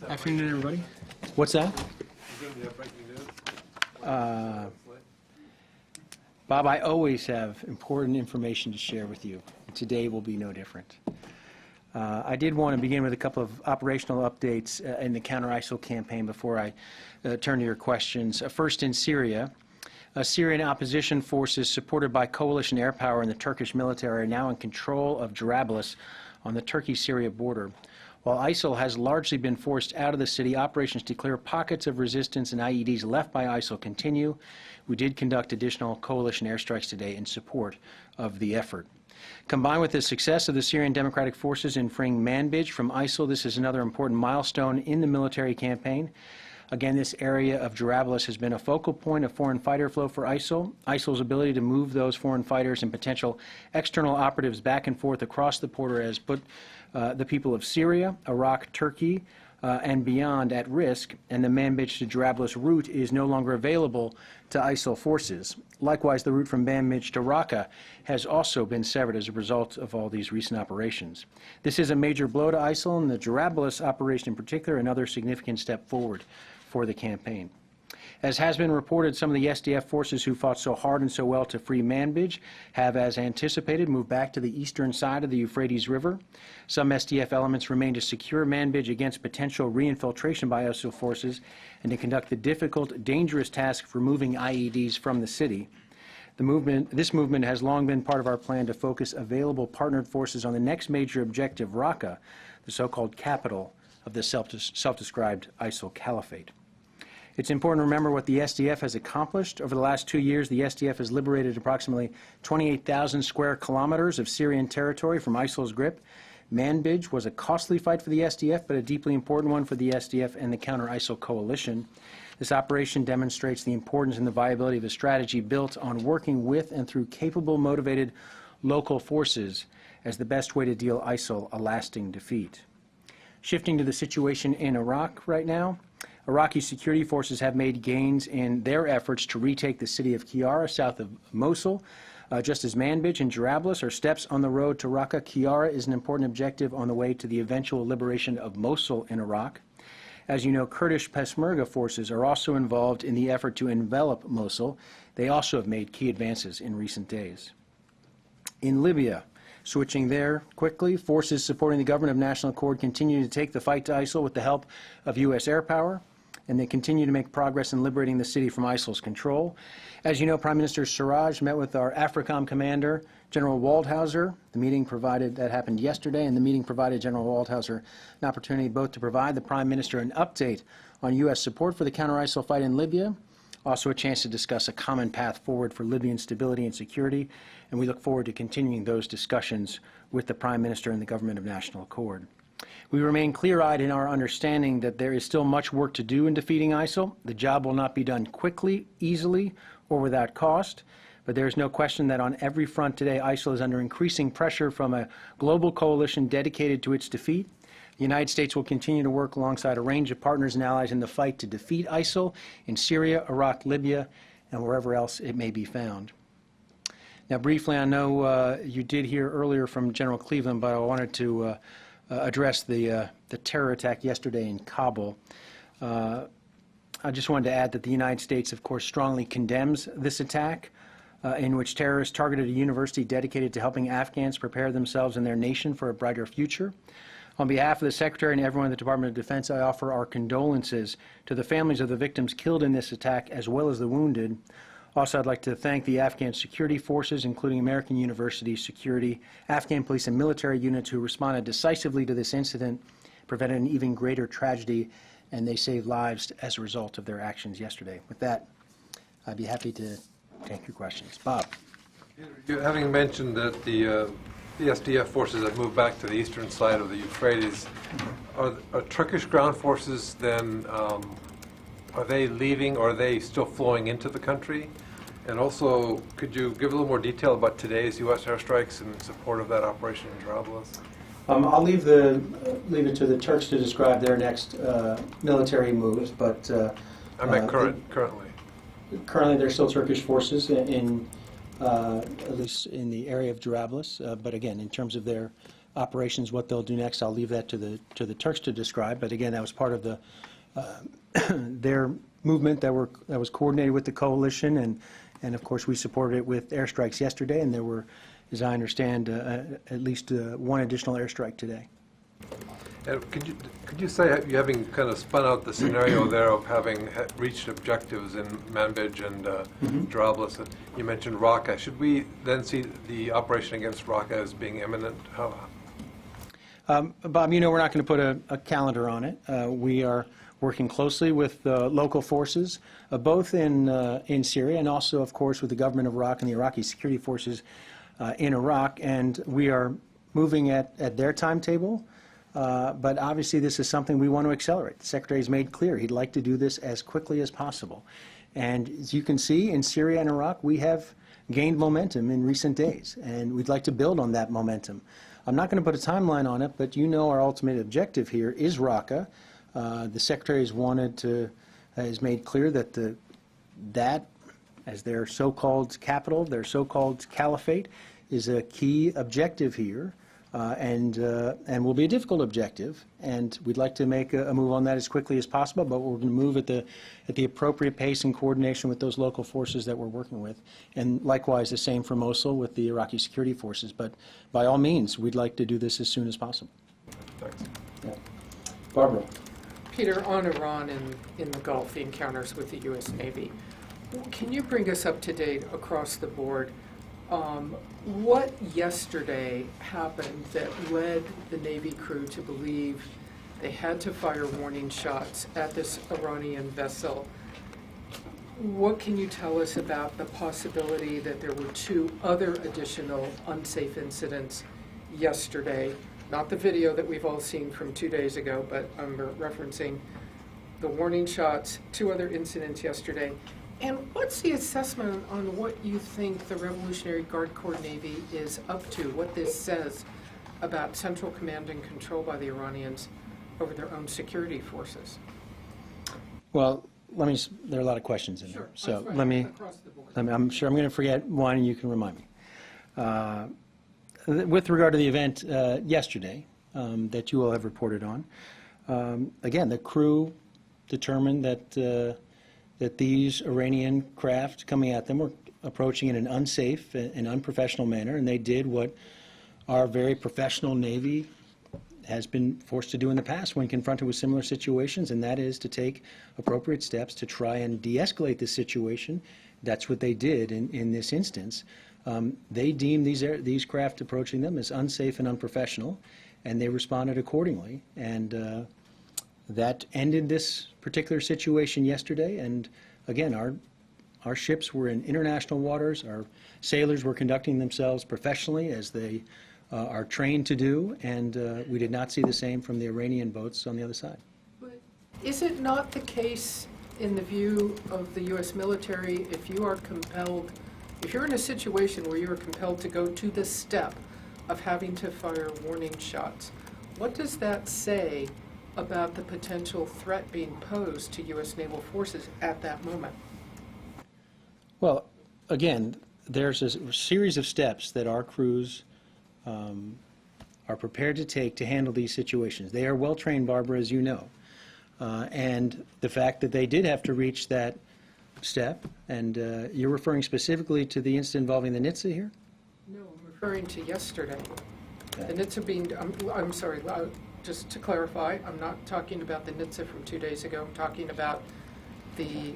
Afternoon, everybody. What's that? Bob, I always have important information to share with you. Today will be no different. I did want to begin with a couple of operational updates in the counter-ISIL campaign before I turn to your questions. First, in Syria. Syrian opposition forces supported by coalition air power and the Turkish military are now in control of Jarablus on the Turkey-Syria border. While ISIL has largely been forced out of the city, operations to clear pockets of resistance and IEDs left by ISIL continue. We did conduct additional coalition airstrikes today in support of the effort. Combined with the success of the Syrian Democratic Forces in freeing Manbij from ISIL, this is another important milestone in the military campaign. Again, this area of Jarablus has been a focal point of foreign fighter flow for ISIL. ISIL's ability to move those foreign fighters and potential external operatives back and forth across the border has put the people of Syria, Iraq, Turkey, and beyond at risk, and the Manbij to Jarablus route is no longer available to ISIL forces. Likewise, the route from Manbij to Raqqa has also been severed as a result of all these recent operations. This is a major blow to ISIL, and the Jarablus operation in particular, another significant step forward for the campaign. As has been reported, some of the SDF forces who fought so hard and so well to free Manbij have, as anticipated, moved back to the eastern side of the Euphrates River. Some SDF elements remain to secure Manbij against potential reinfiltration by ISIL forces and to conduct the difficult, dangerous task of removing IEDs from the city. This movement has long been part of our plan to focus available partnered forces on the next major objective, Raqqa, the so-called capital of the self-described ISIL caliphate. It's important to remember what the SDF has accomplished. Over the last 2 years, the SDF has liberated approximately 28,000 square kilometers of Syrian territory from ISIL's grip. Manbij was a costly fight for the SDF, but a deeply important one for the SDF and the counter-ISIL coalition. This operation demonstrates the importance and the viability of a strategy built on working with and through capable, motivated local forces as the best way to deal ISIL a lasting defeat. Shifting to the situation in Iraq right now, Iraqi security forces have made gains in their efforts to retake the city of Khiara, south of Mosul. Just as Manbij and Jarablus are steps on the road to Raqqa, Khiara is an important objective on the way to the eventual liberation of Mosul in Iraq. As you know, Kurdish Peshmerga forces are also involved in the effort to envelop Mosul. They also have made key advances in recent days. In Libya, switching there quickly, forces supporting the government of national accord continue to take the fight to ISIL with the help of U.S. air power, and they continue to make progress in liberating the city from ISIL's control. As you know, Prime Minister Siraj met with our AFRICOM commander, General Waldhauser. That happened yesterday, and the meeting provided General Waldhauser an opportunity both to provide the Prime Minister an update on U.S. support for the counter-ISIL fight in Libya, also a chance to discuss a common path forward for Libyan stability and security, and we look forward to continuing those discussions with the Prime Minister and the Government of National Accord. We remain clear-eyed in our understanding that there is still much work to do in defeating ISIL. The job will not be done quickly, easily, or without cost, but there is no question that on every front today, ISIL is under increasing pressure from a global coalition dedicated to its defeat. The United States will continue to work alongside a range of partners and allies in the fight to defeat ISIL in Syria, Iraq, Libya, and wherever else it may be found. Now, briefly, I know you did hear earlier from General Cleveland, but I wanted to address the terror attack yesterday in Kabul. I just wanted to add that the United States, of course, strongly condemns this attack in which terrorists targeted a university dedicated to helping Afghans prepare themselves and their nation for a brighter future. On behalf of the Secretary and everyone in the Department of Defense, I offer our condolences to the families of the victims killed in this attack as well as the wounded. Also, I'd like to thank the Afghan security forces, including American University Security, Afghan police and military units who responded decisively to this incident, prevented an even greater tragedy, and they saved lives as a result of their actions yesterday. With that, I'd be happy to take your questions. Bob. Having mentioned that the SDF forces have moved back to the eastern side of the Euphrates, are Turkish ground forces then, are they leaving or are they still flowing into the country? And also, could you give a little more detail about today's U.S. airstrikes in support of that operation in Jarablus? I'll leave it to the Turks to describe their next military moves, but I meant currently. Currently, there's still Turkish forces in at least in the area of Jarablus. But again, in terms of their operations, what they'll do next, I'll leave that to the Turks to describe. But again, that was part of the their movement that was coordinated with the coalition, and of course we supported it with airstrikes yesterday, and there were, as I understand, at least one additional airstrike today. Could you say, you having kind of spun out the scenario there of having reached objectives in Manbij and Jarablus, and you mentioned Raqqa, should we then see the operation against Raqqa as being imminent? Bob, you know we're not going to put a calendar on it. We are working closely with local forces, both in Syria and also, of course, with the government of Iraq and the Iraqi security forces in Iraq, and we are moving at their timetable. But obviously this is something we want to accelerate. The Secretary has made clear he'd like to do this as quickly as possible. And as you can see, in Syria and Iraq, we have gained momentum in recent days, and we'd like to build on that momentum. I'm not going to put a timeline on it, but you know our ultimate objective here is Raqqa. The Secretary has made clear that that, as their so-called capital, their so-called caliphate, is a key objective here. And will be a difficult objective, and we'd like to make a move on that as quickly as possible, but we're going to move at the appropriate pace and coordination with those local forces that we're working with. And likewise, the same for Mosul with the Iraqi security forces. But by all means, we'd like to do this as soon as possible. Thanks. Yeah. Barbara. Peter, on Iran in the Gulf, the encounters with the U.S. Navy, can you bring us up to date across the board? What yesterday happened that led the Navy crew to believe they had to fire warning shots at this Iranian vessel? What can you tell us about the possibility that there were two other additional unsafe incidents yesterday? Not the video that we've all seen from 2 days ago, but I'm referencing the warning shots, two other incidents yesterday. And what's the assessment on what you think the Revolutionary Guard Corps Navy is up to, what this says about central command and control by the Iranians over their own security forces? Well, there are a lot of questions in there. So right. let me, Across the board. I'm sure I'm going to forget one, and you can remind me. With regard to the event yesterday that you all have reported on, again, the crew determined that these Iranian craft coming at them were approaching in an unsafe and unprofessional manner, and they did what our very professional Navy has been forced to do in the past when confronted with similar situations, and that is to take appropriate steps to try and de-escalate the situation. That's what they did in this instance. They deemed these craft approaching them as unsafe and unprofessional, and they responded accordingly. And that ended this particular situation yesterday. And again, our ships were in international waters. Our sailors were conducting themselves professionally as they are trained to do, and we did not see the same from the Iranian boats on the other side. But is it not the case, in the view of the U.S. military, if you are compelled, if you're in a situation where you are compelled to go to the step of having to fire warning shots, what does that say about the potential threat being posed to U.S. naval forces at that moment? Well, again, there's a series of steps that our crews are prepared to take to handle these situations. They are well trained, Barbara, as you know. And the fact that they did have to reach that step, and you're referring specifically to the incident involving the NHTSA here? No, I'm referring to yesterday. Okay. The NHTSA being, I'm sorry, just to clarify, I'm not talking about the NHTSA from 2 days ago. I'm talking about the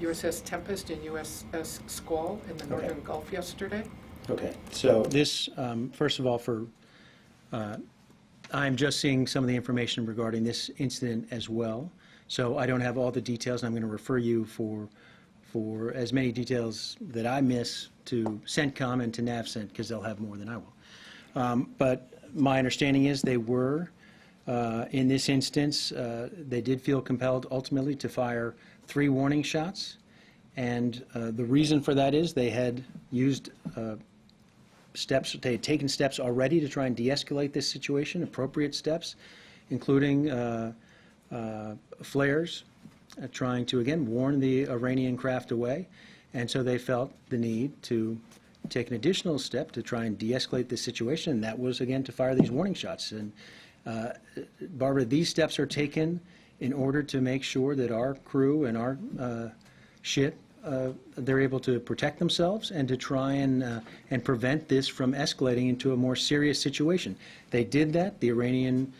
USS Tempest and USS Squall in the Northern Gulf yesterday. Okay. So this, first of all, I'm just seeing some of the information regarding this incident as well. So I don't have all the details, and I'm going to refer you for as many details that I miss to CENTCOM and to NAVCENT, because they'll have more than I will. But my understanding is they were, in this instance, they did feel compelled ultimately to fire 3 warning shots. And the reason for that is they had used steps, they had taken steps already to try and de-escalate this situation, appropriate steps, including flares, trying to, again, warn the Iranian craft away. And so they felt the need to take an additional step to try and de-escalate the situation, and that was, again, to fire these warning shots. And Barbara, these steps are taken in order to make sure that our crew and our ship, they're able to protect themselves and to try and prevent this from escalating into a more serious situation. They did that. The Iranian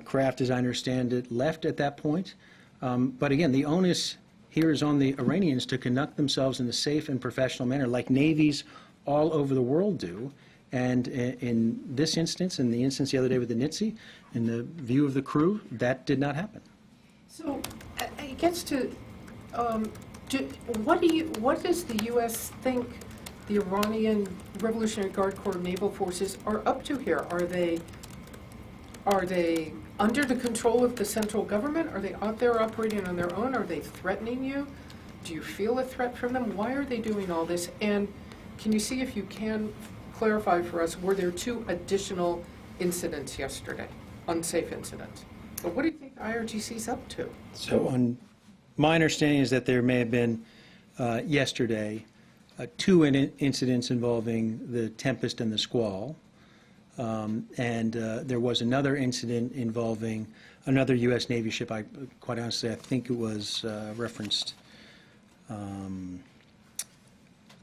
craft, as I understand it, left at that point. But again, the onus here is on the Iranians to conduct themselves in a safe and professional manner, like navies all over the world do. And in this instance, in the instance the other day with the Nitze, in the view of the crew, that did not happen. So it gets to, what does the U.S. think the Iranian Revolutionary Guard Corps naval forces are up to here? Are they under the control of the central government? Are they out there operating on their own? Are they threatening you? Do you feel a threat from them? Why are they doing all this? And can you see if you can clarify for us, were there 2 additional incidents yesterday, unsafe incidents? But what do you think the IRGC's up to? So my understanding is that there may have been yesterday 2 incidents involving the Tempest and the Squall. And there was another incident involving another U.S. Navy ship. Quite honestly, I think it was referenced the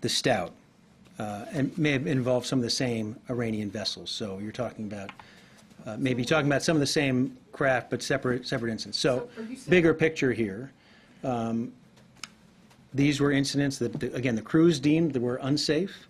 Stout, and may have involved some of the same Iranian vessels. So you're talking about maybe talking about some of the same craft, but separate incidents. So bigger picture here. These were incidents that, again, the crews deemed that were unsafe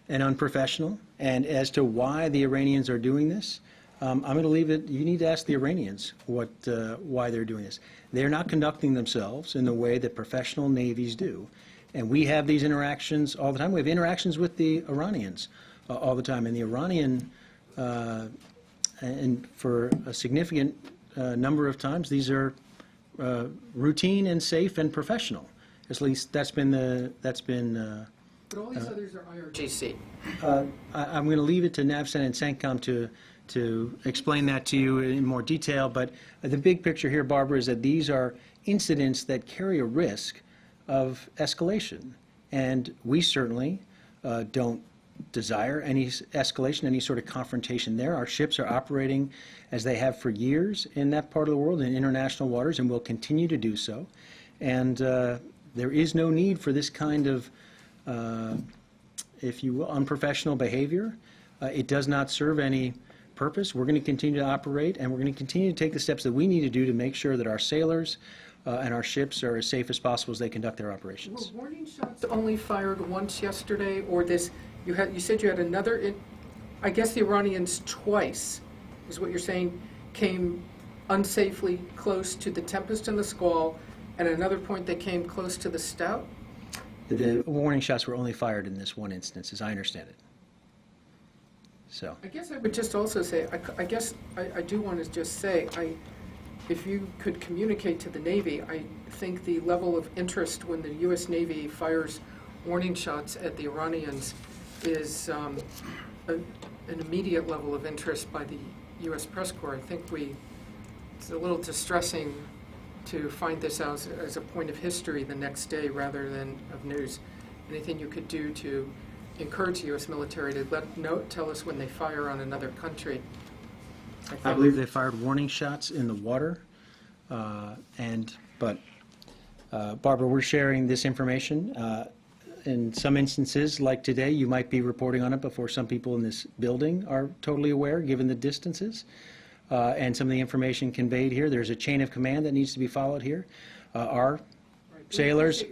and unprofessional. And as to why the Iranians are doing this, I'm going to leave it, you need to ask the Iranians why they're doing this. They're not conducting themselves in the way that professional navies do. And we have these interactions all the time. We have interactions with the Iranians all the time. And the Iranian, and for a significant number of times, these are routine and safe and professional. At least that's been But all these others are IRGC. I'm going to leave it to NAVCEN and CENTCOM to explain that to you in more detail. But the big picture here, Barbara, is that these are incidents that carry a risk of escalation. And we certainly don't desire any escalation, any sort of confrontation there. Our ships are operating as they have for years in that part of the world, in international waters, and will continue to do so. And there is no need for this kind of if you will, unprofessional behavior. It does not serve any purpose. We're going to continue to operate, and we're going to continue to take the steps that we need to do to make sure that our sailors and our ships are as safe as possible as they conduct their operations. Were warning shots only fired once yesterday, or this? You said you had another. I guess the Iranians twice, is what you're saying, came unsafely close to the Tempest and the Squall, and at another point they came close to the Stout. The warning shots were only fired in this one instance, as I understand it. So. I guess I would just also say, I do want to just say, if you could communicate to the Navy, I think the level of interest when the U.S. Navy fires warning shots at the Iranians is an immediate level of interest by the U.S. press corps. I think it's a little distressing to find this out as a point of history the next day rather than of news. Anything you could do to encourage the U.S. military to tell us when they fire on another country? I believe they fired warning shots in the water, but Barbara, we're sharing this information. In some instances, like today, you might be reporting on it before some people in this building are totally aware, given the distances. And some of the information conveyed here. There's a chain of command that needs to be followed here. Our sailors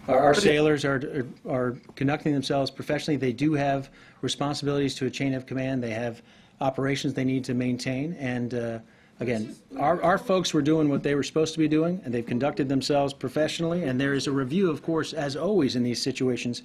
are conducting themselves professionally. They do have responsibilities to a chain of command. They have operations they need to maintain. And again, our folks were doing what they were supposed to be doing, and they've conducted themselves professionally. And there is a review, of course, as always in these situations,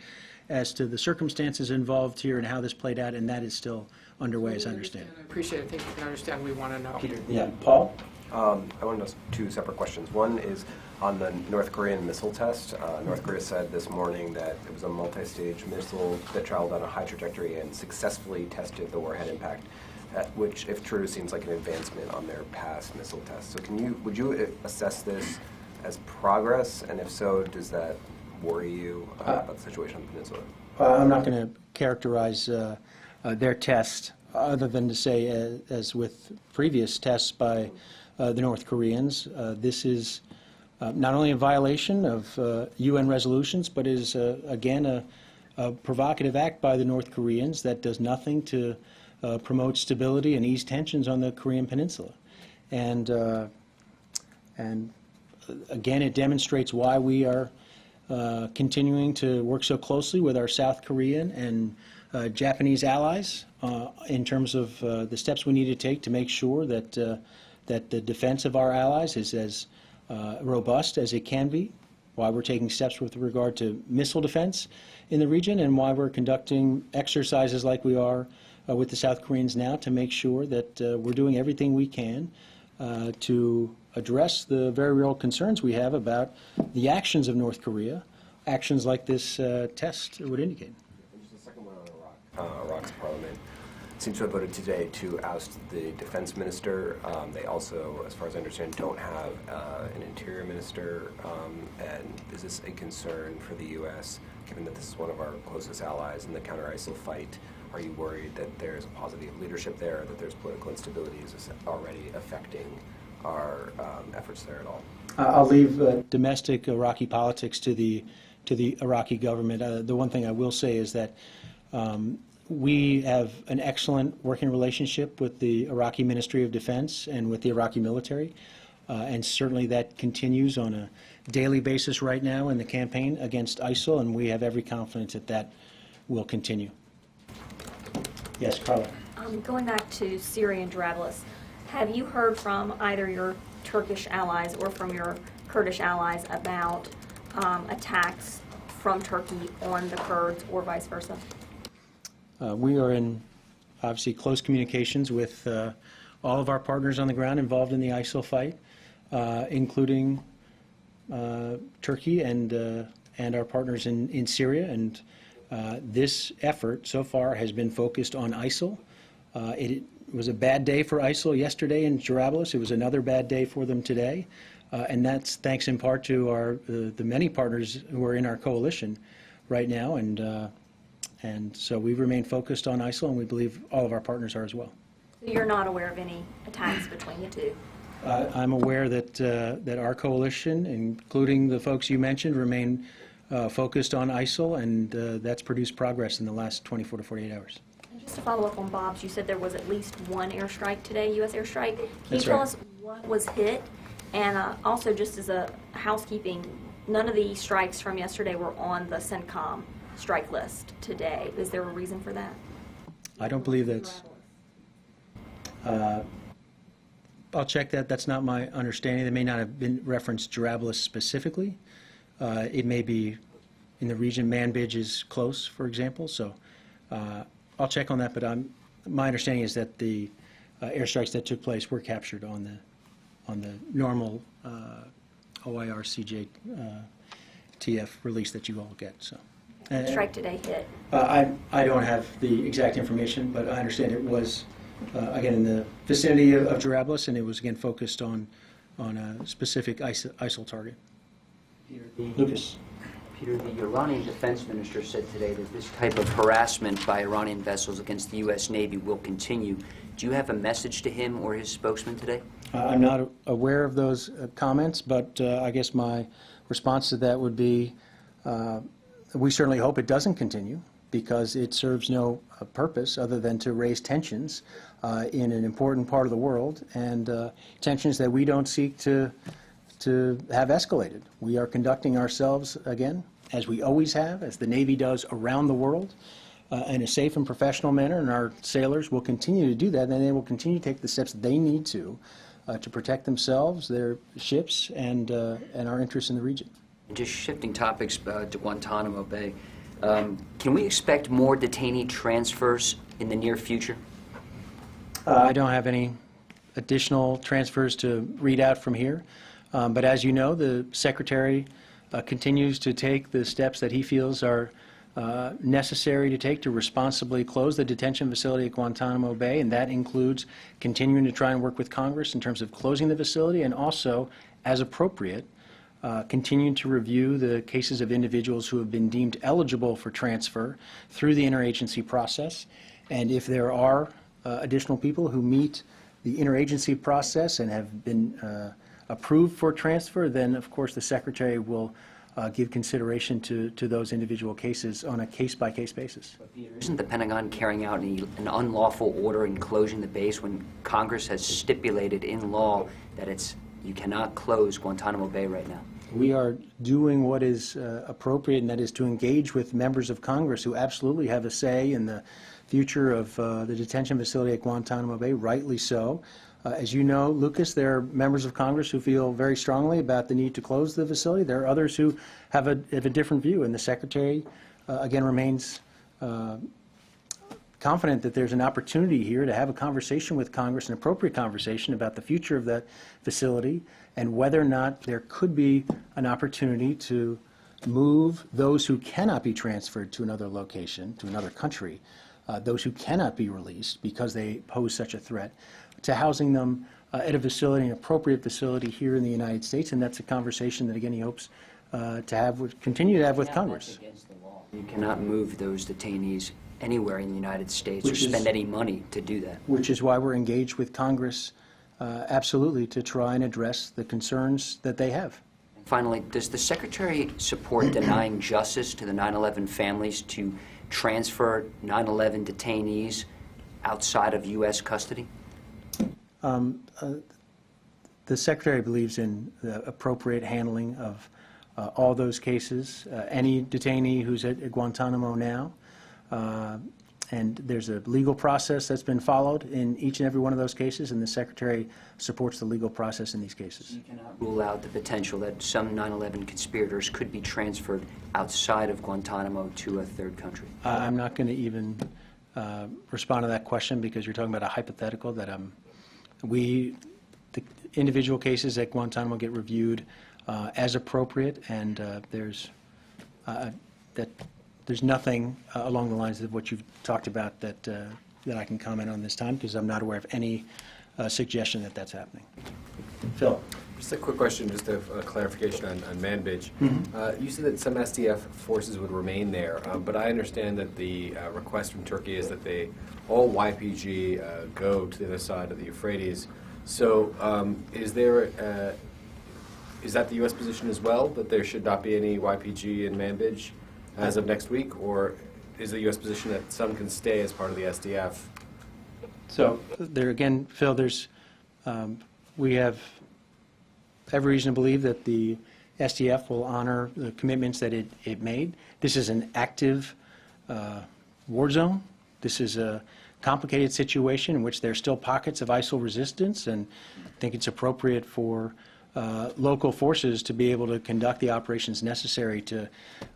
as to the circumstances involved here and how this played out, and that is still underway, as I understand. I appreciate it. I think you can understand. We want to know. Yeah, Paul? I want to ask 2 separate questions. One is on the North Korean missile test. North Korea said this morning that it was a multi-stage missile that traveled on a high trajectory and successfully tested the warhead impact, which, if true, seems like an advancement on their past missile tests. So would you assess this as progress? And if so, does that worry you about the situation on the peninsula? I'm not going to characterize their test other than to say, as with previous tests by the North Koreans, this is not only a violation of UN resolutions, but is, again, a provocative act by the North Koreans that does nothing to promote stability and ease tensions on the Korean Peninsula. And again, it demonstrates why we are continuing to work so closely with our South Korean and Japanese allies in terms of the steps we need to take to make sure that that the defense of our allies is as robust as it can be, why we're taking steps with regard to missile defense in the region, and why we're conducting exercises like we are with the South Koreans now to make sure that we're doing everything we can to address the very real concerns we have about the actions of North Korea, actions like this test would indicate. Just the second one on Iraq. Iraq's parliament seems to have voted today to oust the defense minister. They also, as far as I understand, don't have an interior minister. And is this a concern for the U.S., given that this is one of our closest allies in the counter-ISIL fight? Are you worried that there's a positive leadership there, that there's political instability? Is this already affecting our efforts there at all? I'll leave domestic Iraqi politics to the Iraqi government. The one thing I will say is that we have an excellent working relationship with the Iraqi Ministry of Defense and with the Iraqi military, and certainly that continues on a daily basis right now in the campaign against ISIL, and we have every confidence that that will continue. Yes, Carla. Going back to Syria and Jarablus, have you heard from either your Turkish allies or from your Kurdish allies about attacks from Turkey on the Kurds or vice versa? We are in, obviously, close communications with all of our partners on the ground involved in the ISIL fight, including Turkey and our partners in Syria. And this effort so far has been focused on ISIL. It was a bad day for ISIL yesterday in Jarablus. It was another bad day for them today. And that's thanks in part to the many partners who are in our coalition right now. And so we remain focused on ISIL, and we believe all of our partners are as well. You're not aware of any attacks between the two? I'm aware that our coalition, including the folks you mentioned, remain focused on ISIL, and that's produced progress in the last 24 to 48 hours. And just to follow up on Bob's, you said there was at least one airstrike today, U.S. airstrike. Can That's you tell right. us what was hit? And also, just as a housekeeping, none of the strikes from yesterday were on the CENTCOM strike list today. Is there a reason for that? I don't believe that's... I'll check that. That's not my understanding. They may not have been referenced Jarablus specifically. It may be in the region. Manbij is close, for example. So I'll check on that. But my understanding is that the airstrikes that took place were captured on the normal OIR CJ TF release that you all get. So. The strike today hit. I don't have the exact information, but I understand it was, again, in the vicinity of Jarablus, and it was, again, focused on a specific ISIL target. Lucas. Peter, the Iranian defense minister said today that this type of harassment by Iranian vessels against the U.S. Navy will continue. Do you have a message to him or his spokesman today? I'm not aware of those comments, but I guess my response to that would be we certainly hope it doesn't continue, because it serves no purpose other than to raise tensions in an important part of the world, and tensions that we don't seek to have escalated. We are conducting ourselves, again, as we always have, as the Navy does around the world, in a safe and professional manner, and our sailors will continue to do that, and they will continue to take the steps they need to protect themselves, their ships, and our interests in the region. And just shifting topics to Guantanamo Bay, can we expect more detainee transfers in the near future? I don't have any additional transfers to read out from here. But as you know, the Secretary continues to take the steps that he feels are necessary to take to responsibly close the detention facility at Guantanamo Bay, and that includes continuing to try and work with Congress in terms of closing the facility, and also, as appropriate, continuing to review the cases of individuals who have been deemed eligible for transfer through the interagency process. And if there are additional people who meet the interagency process and have been approved for transfer, then of course the Secretary will give consideration to those individual cases on a case-by-case basis. Isn't the Pentagon carrying out an unlawful order in closing the base when Congress has stipulated in law that you cannot close Guantanamo Bay right now? We are doing what is appropriate, and that is to engage with members of Congress who absolutely have a say in the future of the detention facility at Guantanamo Bay, rightly so. As you know, Lucas, there are members of Congress who feel very strongly about the need to close the facility. There are others who have a different view, and the Secretary, again, remains confident that there's an opportunity here to have a conversation with Congress, an appropriate conversation about the future of that facility and whether or not there could be an opportunity to move those who cannot be transferred to another location, to another country, those who cannot be released because they pose such a threat, to housing them at a facility, an appropriate facility here in the United States. And that's a conversation that, again, he hopes to continue to have with Congress. You cannot move those detainees anywhere in the United States or spend any money to do that. Which is why we're engaged with Congress, absolutely, to try and address the concerns that they have. Finally, does the Secretary support denying justice to the 9/11 families to transfer 9/11 detainees outside of U.S. custody? The Secretary believes in the appropriate handling of all those cases. Any detainee who's at Guantanamo now, and there's a legal process that's been followed in each and every one of those cases, and the Secretary supports the legal process in these cases. You cannot rule out the potential that some 9/11 conspirators could be transferred outside of Guantanamo to a third country. I'm not going to even respond to that question because you're talking about a hypothetical that the individual cases at Guantanamo get reviewed as appropriate, and there's nothing along the lines of what you've talked about that I can comment on this time because I'm not aware of any suggestion that that's happening. Phil. Just a quick question, just a clarification on Manbij. You said that some SDF forces would remain there, but I understand that the request from Turkey is that all YPG go to the other side of the Euphrates. So is that the U.S. position as well, that there should not be any YPG in Manbij as of next week, or is the U.S. position that some can stay as part of the SDF? So there again, Phil, we have every reason to believe that the SDF will honor the commitments that it made. This is an active war zone. This is a complicated situation in which there are still pockets of ISIL resistance, and I think it's appropriate for local forces to be able to conduct the operations necessary to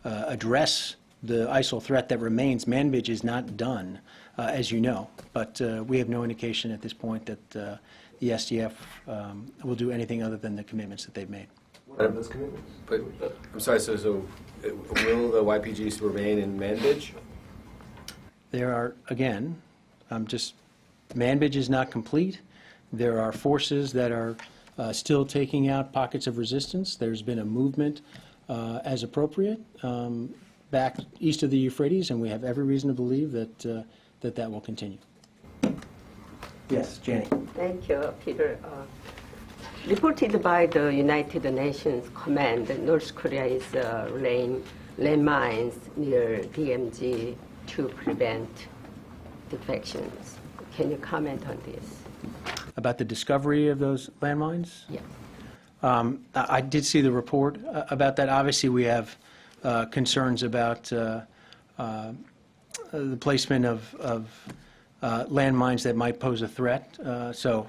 address the ISIL threat that remains. Manbij is not done, as you know, but we have no indication at this point that the SDF will do anything other than the commitments that they've made. What are those commitments? But I'm sorry, so will the YPGs remain in Manbij? There are, again, Manbij is not complete. There are forces that are still taking out pockets of resistance. There's been a movement as appropriate back east of the Euphrates, and we have every reason to believe that that will continue. Yes, Jenny. Thank you, Peter. Reported by the United Nations Command that North Korea is laying landmines near DMZ to prevent defections. Can you comment on this? About the discovery of those landmines? Yes. I did see the report about that. Obviously, we have concerns about the placement of landmines that might pose a threat. So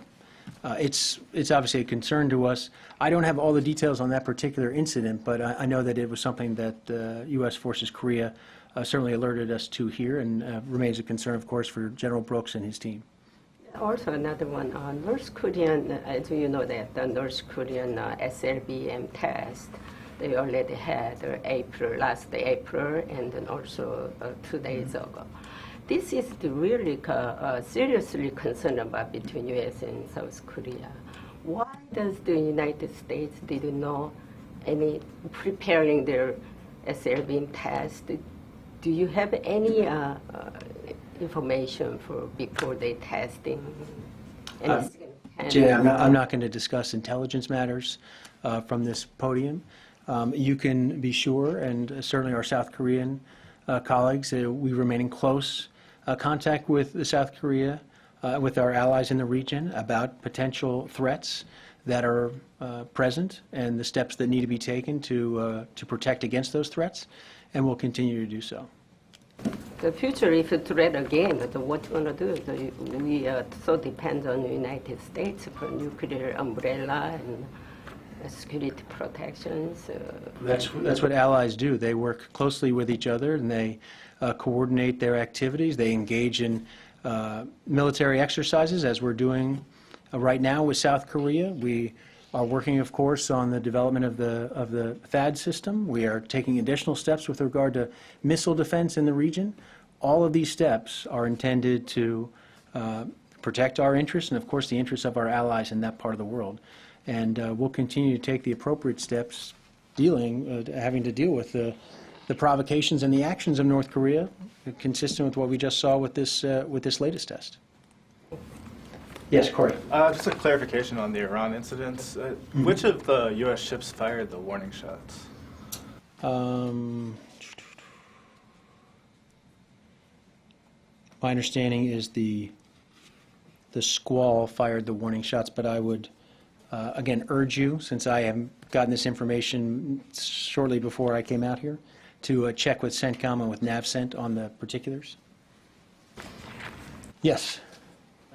it's obviously a concern to us. I don't have all the details on that particular incident, but I know that it was something that U.S. Forces Korea certainly alerted us to here, and remains a concern, of course, for General Brooks and his team. Also, another one, North Korean, as you know, that the North Korean SLBM test, they already had last April, and then also 2 days ago. This is the really seriously concerned about between U.S. and South Korea. Why does the United States did not any preparing their SLBM test. Do you have any information for before they testing? Jay, I'm not going to discuss intelligence matters from this podium. You can be sure, and certainly our South Korean colleagues, we remain in close contact with South Korea, with our allies in the region about potential threats that are present and the steps that need to be taken to protect against those threats, and we'll continue to do so. The future, if a threat again, what you want to do? We so depend on the United States for nuclear umbrella and security protections. That's what allies do. They work closely with each other, and they coordinate their activities. They engage in military exercises, as we're doing right now with South Korea. We are working, of course, on the development of the THAAD system. We are taking additional steps with regard to missile defense in the region. All of these steps are intended to protect our interests and, of course, the interests of our allies in that part of the world. And we'll continue to take the appropriate steps having to deal with the provocations and the actions of North Korea, consistent with what we just saw with this latest test. Yes, Corey. Just a clarification on the Iran incidents. Which of the U.S. ships fired the warning shots? My understanding is the Squall fired the warning shots, but I would again urge you, since I have gotten this information shortly before I came out here, to check with CENTCOM and with NAVCENT on the particulars. Yes,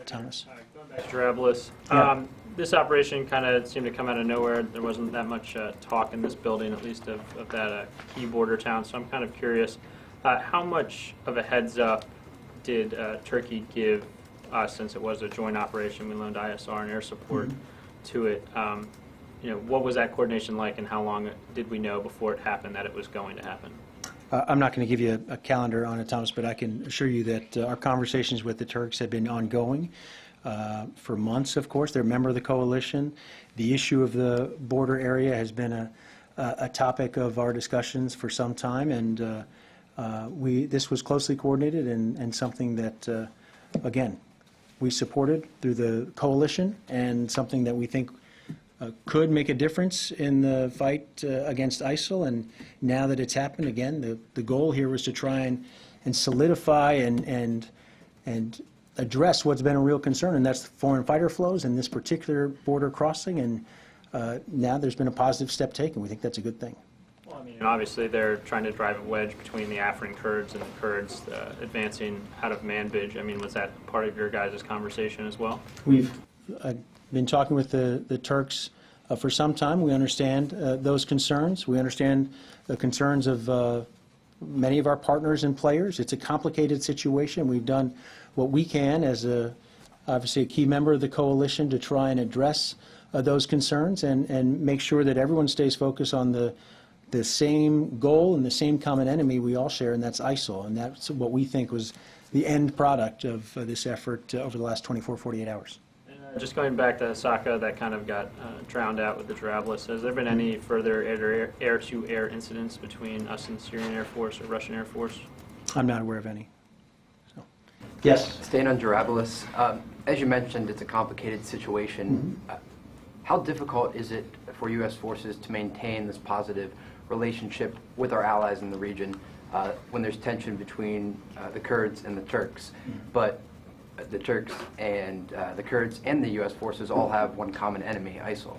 Thomas. Going back to Drablus, Yeah. This operation kind of seemed to come out of nowhere. There wasn't that much talk in this building, at least of that key border town. So I'm kind of curious, how much of a heads up did Turkey give us, since it was a joint operation? We loaned ISR and air support to it. What was that coordination like, and how long did we know before it happened that it was going to happen? I'm not going to give you a calendar on it, Thomas, but I can assure you that our conversations with the Turks have been ongoing for months, of course. They're a member of the coalition. The issue of the border area has been a topic of our discussions for some time, and this was closely coordinated and something that, again, we supported through the coalition, and something that we think could make a difference in the fight against ISIL. And now that it's happened, again, the goal here was to try and solidify and address what's been a real concern, and that's foreign fighter flows in this particular border crossing. And now there's been a positive step taken. We think that's a good thing. Well, I mean, obviously they're trying to drive a wedge between the Afrin Kurds and the Kurds advancing out of Manbij. I mean, was that part of your guys' conversation as well? We've been talking with the Turks for some time. We understand those concerns. We understand the concerns of many of our partners and players. It's a complicated situation. We've done what we can as obviously a key member of the coalition to try and address those concerns and make sure that everyone stays focused on the same goal and the same common enemy we all share, and that's ISIL. And that's what we think was the end product of this effort over the last 24, 48 hours. Just going back to Osaka, that kind of got drowned out with the Drablus. Has there been any further air-to-air incidents between us and Syrian Air Force or Russian Air Force? I'm not aware of any. So. Yes? Staying on Drablus, as you mentioned, it's a complicated situation. How difficult is it for U.S. forces to maintain this positive relationship with our allies in the region when there's tension between the Kurds and the Turks? But the Turks and the Kurds and the U.S. forces all have one common enemy, ISIL.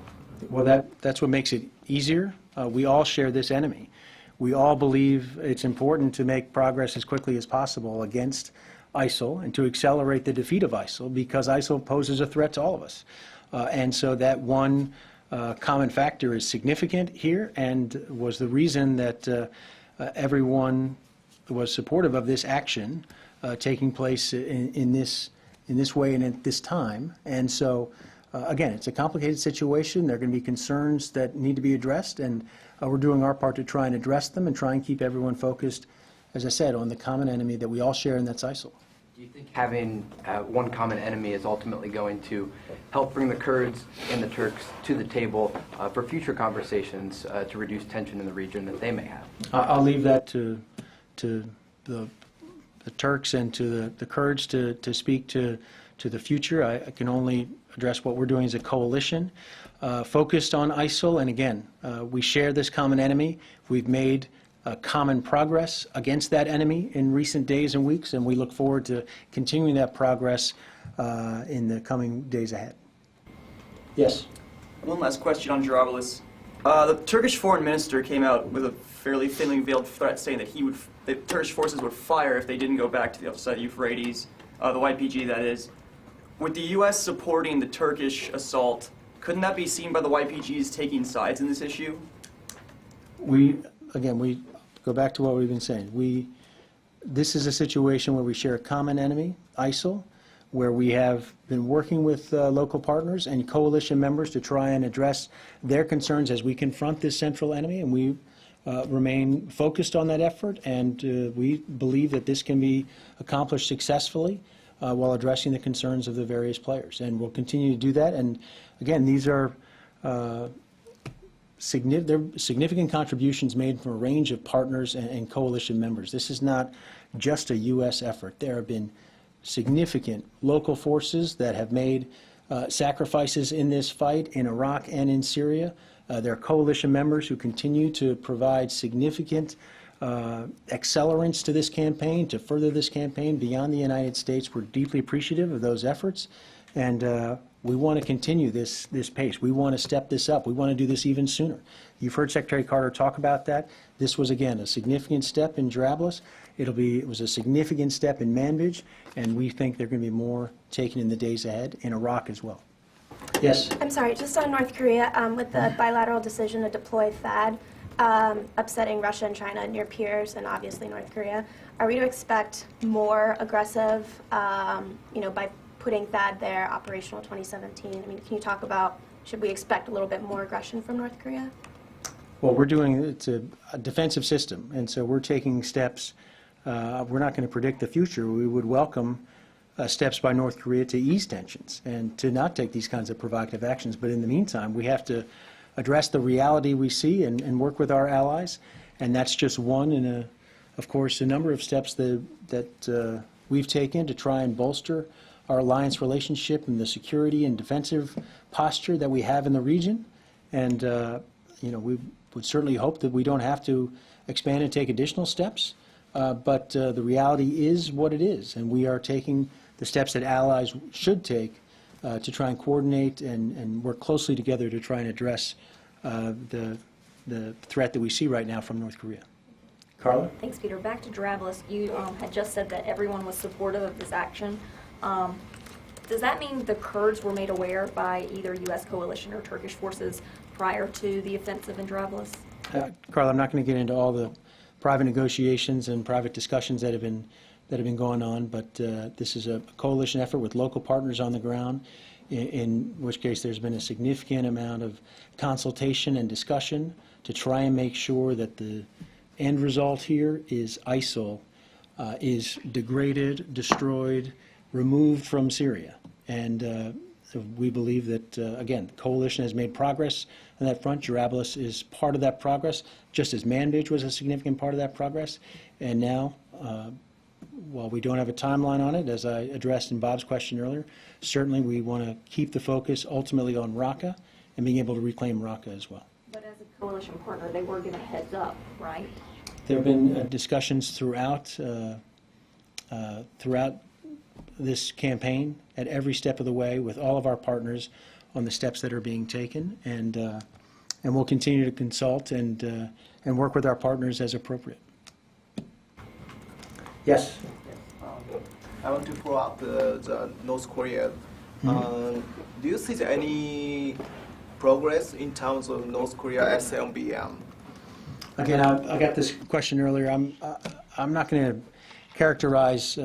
Well, that's what makes it easier. We all share this enemy. We all believe it's important to make progress as quickly as possible against ISIL and to accelerate the defeat of ISIL, because ISIL poses a threat to all of us. And so that one common factor is significant here, and was the reason that everyone was supportive of this action taking place in this way and at this time. And so, again, it's a complicated situation. There are going to be concerns that need to be addressed, and we're doing our part to try and address them and try and keep everyone focused, as I said, on the common enemy that we all share, and that's ISIL. Do Do you think having one common enemy is ultimately going to help bring the Kurds and the Turks to the table for future conversations to reduce tension in the region that they may have? I'll leave that to the Turks and to the Kurds to speak to the future. I can only address what we're doing as a coalition focused on ISIL. And again, we share this common enemy. We've made common progress against that enemy in recent days and weeks, and we look forward to continuing that progress in the coming days ahead. Yes? One last question on Jarabulus. The Turkish foreign minister came out with a fairly thinly veiled threat saying that the Turkish forces would fire if they didn't go back to the other side of the Euphrates, the YPG that is. With the U.S. supporting the Turkish assault, couldn't that be seen by the YPGs taking sides in this issue? We go back to what we've been saying. This is a situation where we share a common enemy, ISIL, where we have been working with local partners and coalition members to try and address their concerns as we confront this central enemy, and we remain focused on that effort, and we believe that this can be accomplished successfully while addressing the concerns of the various players, and we'll continue to do that. And again, these are significant contributions made from a range of partners and coalition members. This is not just a U.S. effort. There have been significant local forces that have made sacrifices in this fight in Iraq and in Syria. There are coalition members who continue to provide significant accelerants to this campaign, to further this campaign beyond the United States. We're deeply appreciative of those efforts, and we want to continue this pace. We want to step this up. We want to do this even sooner. You've heard Secretary Carter talk about that. This was, again, a significant step in Jarabulus. It was a significant step in Manbij, and we think there are going to be more taken in the days ahead in Iraq as well. Yes? I'm sorry, just on North Korea, with the bilateral decision to deploy THAAD, upsetting Russia and China and your peers, and obviously North Korea, are we to expect more aggressive, by putting THAAD there, operational 2017? I mean, can you talk about, should we expect a little bit more aggression from North Korea? Well, it's a defensive system, and so we're taking steps. We're not going to predict the future. We would welcome steps by North Korea to ease tensions and to not take these kinds of provocative actions. But in the meantime, we have to address the reality we see and work with our allies, and that's just one in of course, a number of steps that we've taken to try and bolster our alliance relationship and the security and defensive posture that we have in the region. And we would certainly hope that we don't have to expand and take additional steps. But the reality is what it is, and we are taking the steps that allies should take to try and coordinate and work closely together to try and address the threat that we see right now from North Korea. Carla? Thanks, Peter. Back to Jarabulus. You had just said that everyone was supportive of this action. Does that mean the Kurds were made aware by either U.S. coalition or Turkish forces prior to the offensive in Jarabulus? Carla, I'm not going to get into all the private negotiations and private discussions that have been going on, but this is a coalition effort with local partners on the ground, in which case there's been a significant amount of consultation and discussion to try and make sure that the end result here is ISIL is degraded, destroyed, removed from Syria. And we believe that, again, the coalition has made progress on that front. Jarabulus is part of that progress, just as Manbij was a significant part of that progress. And now, while we don't have a timeline on it, as I addressed in Bob's question earlier, certainly we want to keep the focus ultimately on Raqqa and being able to reclaim Raqqa as well. But as a coalition partner, they were given a heads up, right? There have been discussions throughout this campaign at every step of the way with all of our partners on the steps that are being taken, and we'll continue to consult and work with our partners as appropriate. Yes? I want to follow up the North Korea. Do you see any progress in terms of North Korea SLBM? Again, I got this question earlier. I'm not going to characterize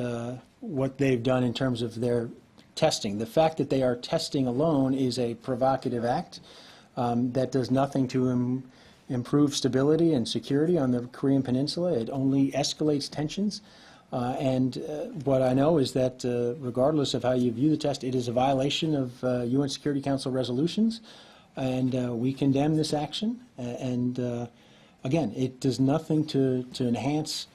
what they've done in terms of their testing. The fact that they are testing alone is a provocative act that does nothing to improve stability and security on the Korean Peninsula. It only escalates tensions. What I know is that regardless of how you view the test, it is a violation of UN Security Council resolutions, and we condemn this action. Again, it does nothing to enhance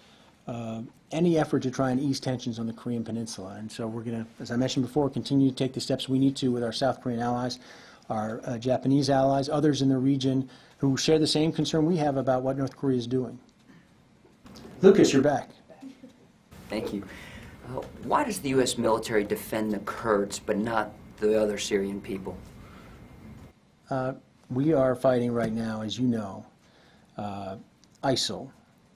any effort to try and ease tensions on the Korean Peninsula. And so we're going to, as I mentioned before, continue to take the steps we need to with our South Korean allies, our Japanese allies, others in the region who share the same concern we have about what North Korea is doing. Lucas, you're back. Thank you. Why does the U.S. military defend the Kurds but not the other Syrian people? We are fighting right now, as you know, ISIL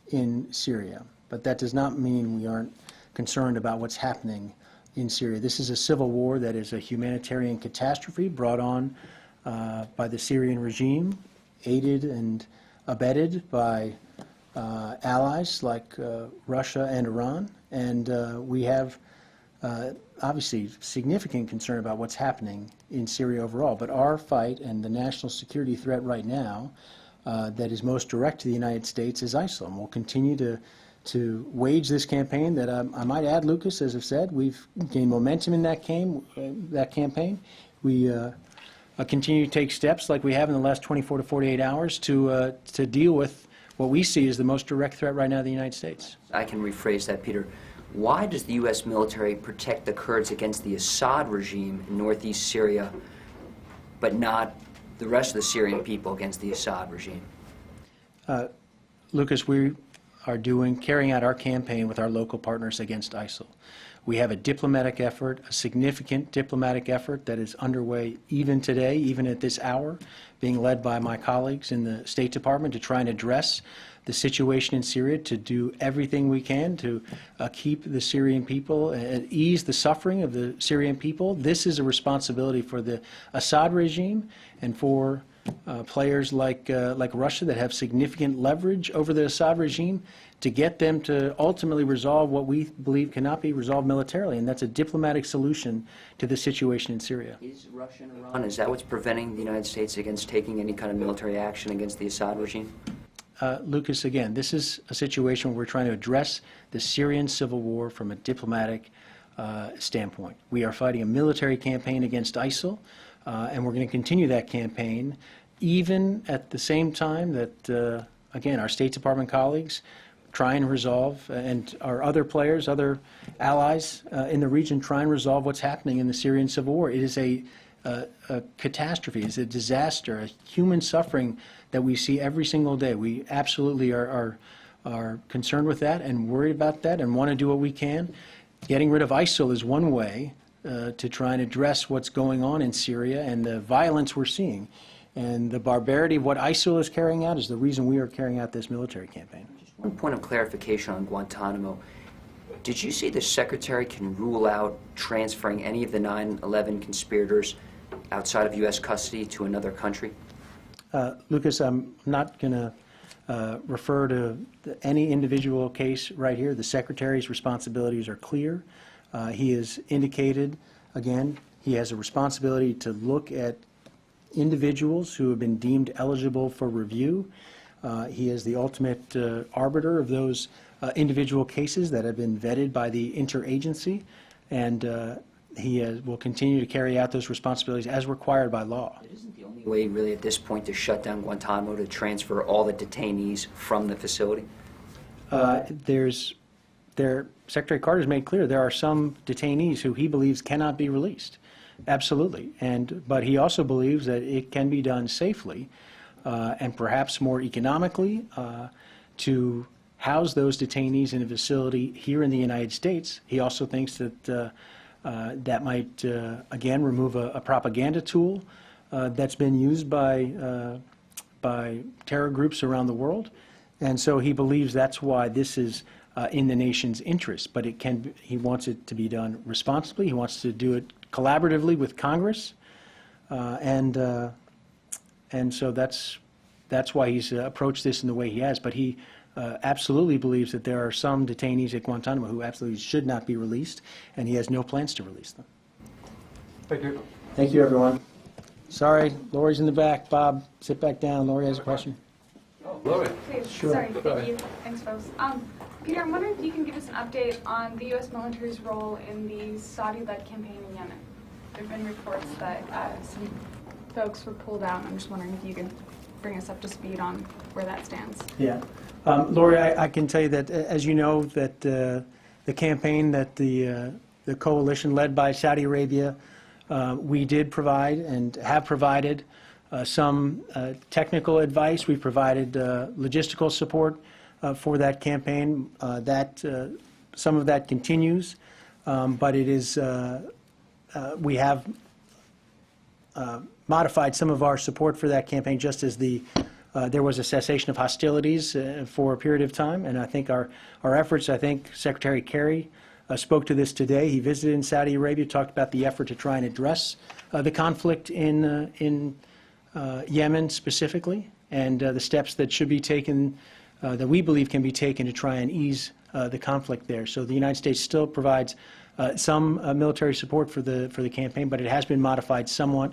in Syria. But that does not mean we aren't concerned about what's happening in Syria. This is a civil war that is a humanitarian catastrophe brought on by the Syrian regime, aided and abetted by allies like Russia and Iran. And we have obviously significant concern about what's happening in Syria overall. But our fight and the national security threat right now that is most direct to the United States is ISIL. And we'll continue to wage this campaign that I might add, Lucas, as I've said, we've gained momentum in that campaign. We continue to take steps like we have in the last 24 to 48 hours to deal with what we see as the most direct threat right now in the United States. I can rephrase that, Peter. Why does the U.S. military protect the Kurds against the Assad regime in northeast Syria, but not the rest of the Syrian people against the Assad regime? Lucas, we are carrying out our campaign with our local partners against ISIL. We have a diplomatic effort, a significant diplomatic effort that is underway even today, even at this hour, being led by my colleagues in the State Department to try and address the situation in Syria, to do everything we can to keep the Syrian people, ease the suffering of the Syrian people. This is a responsibility for the Assad regime and for players like Russia that have significant leverage over the Assad regime to get them to ultimately resolve what we believe cannot be resolved militarily, and that's a diplomatic solution to the situation in Syria. Is Russia and Iran, is that what's preventing the United States against taking any kind of military action against the Assad regime? Lucas, again, this is a situation where we're trying to address the Syrian civil war from a diplomatic standpoint. We are fighting a military campaign against ISIL, and we're going to continue that campaign even at the same time that, again, our State Department colleagues try and resolve, and our other players, other allies in the region try and resolve what's happening in the Syrian civil war. It is a catastrophe, it's a disaster, a human suffering that we see every single day. We absolutely are concerned with that and worried about that and want to do what we can. Getting rid of ISIL is one way to try and address what's going on in Syria and the violence we're seeing. And the barbarity of what ISIL is carrying out is the reason we are carrying out this military campaign. Just one point of clarification on Guantanamo. Did you say the Secretary can rule out transferring any of the 9/11 conspirators outside of U.S. custody to another country? Lucas, I'm not going to refer to any individual case right here. The Secretary's responsibilities are clear. He has indicated, again, he has a responsibility to look at individuals who have been deemed eligible for review. He is the ultimate arbiter of those individual cases that have been vetted by the interagency, and he will continue to carry out those responsibilities as required by law. It isn't the only way, really, at this point to shut down Guantanamo, to transfer all the detainees from the facility? Secretary Carter's made clear there are some detainees who he believes cannot be released. Absolutely. But he also believes that it can be done safely and perhaps more economically to house those detainees in a facility here in the United States. He also thinks that that might, again, remove a propaganda tool that's been used by terror groups around the world. And so he believes that's why this is in the nation's interest. But he wants it to be done responsibly. He wants to do it collaboratively with Congress. And so that's why he's approached this in the way he has. But he absolutely believes that there are some detainees at Guantanamo who absolutely should not be released, and he has no plans to release them. Thank you. Thank you, everyone. Sorry, Lori's in the back. Bob, sit back down. Lori has a question. Oh, Lori. Please, Sure. sorry, thank you. Thanks, folks. Peter, I'm wondering if you can give us an update on the U.S. military's role in the Saudi-led campaign in Yemen. There have been reports that some folks were pulled out, and I'm just wondering if you could bring us up to speed on where that stands. Yeah. Lori, I can tell you that, as you know, that the campaign that the coalition led by Saudi Arabia, we did provide and have provided some technical advice. We've provided logistical support for that campaign. Some of that continues, but it is we have modified some of our support for that campaign just as there was a cessation of hostilities for a period of time, and I think our efforts, I think Secretary Kerry spoke to this today. He visited in Saudi Arabia, talked about the effort to try and address the conflict in Yemen specifically, and the steps that should be taken, that we believe can be taken to try and ease the conflict there. So the United States still provides some military support for the campaign, but it has been modified somewhat,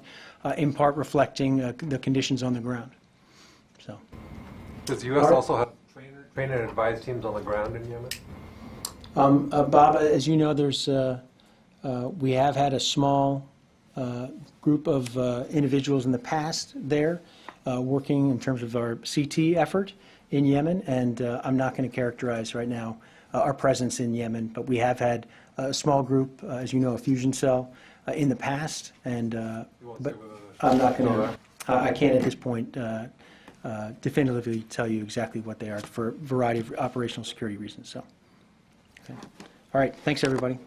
in part reflecting the conditions on the ground. So, does the U.S. also have train and advise teams on the ground in Yemen? Bob, as you know, we have had a small group of individuals in the past there working in terms of our CT effort in Yemen, and I'm not going to characterize right now our presence in Yemen, but we have had a small group, as you know, a fusion cell in the past, and but I'm not going to, I can't at this point definitively tell you exactly what they are for a variety of operational security reasons. So, okay. All right, thanks everybody.